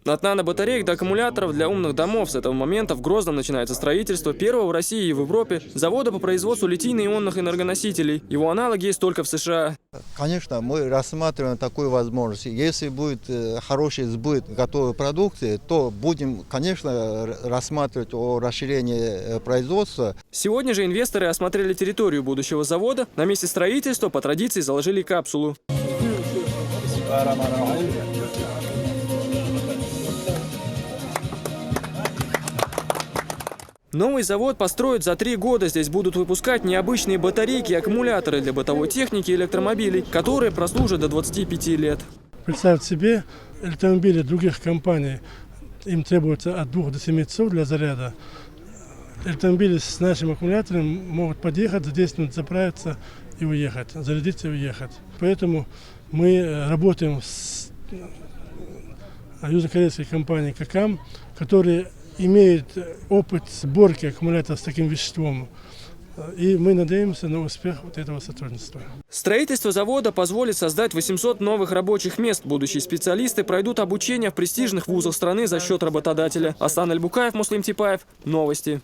От нанобатареек до аккумуляторов для умных домов. С этого момента в Грозном начинается строительство первого в России и в Европе завода по производству литийно-ионных энергоносителей. Его аналоги есть только в США. Конечно, мы рассматриваем такую возможность. Если будет хороший сбыт готовой продукции, то будем, конечно, рассматривать о расширении производства. Сегодня же инвесторы осмотрели территорию будущего завода. На месте строительства по традиции заложили капсулу. Новый завод построят за 3 года. Здесь будут выпускать необычные батарейки и аккумуляторы для бытовой техники и электромобилей, которые прослужат до 25 лет. Представьте себе, электромобили других компаний, им требуется от 2 до 7 часов для заряда. Электромобили с нашим аккумулятором могут подъехать, за 10 минут заправиться и уехать, зарядиться и уехать. Поэтому мы работаем с южнокорейской компанией «Какам», которые имеет опыт сборки аккумуляторов с таким веществом. И мы надеемся на успех вот этого сотрудничества. Строительство завода позволит создать 800 новых рабочих мест. Будущие специалисты пройдут обучение в престижных вузах страны за счет работодателя. Асан Аль-Букаев, Муслим Типаев. Новости.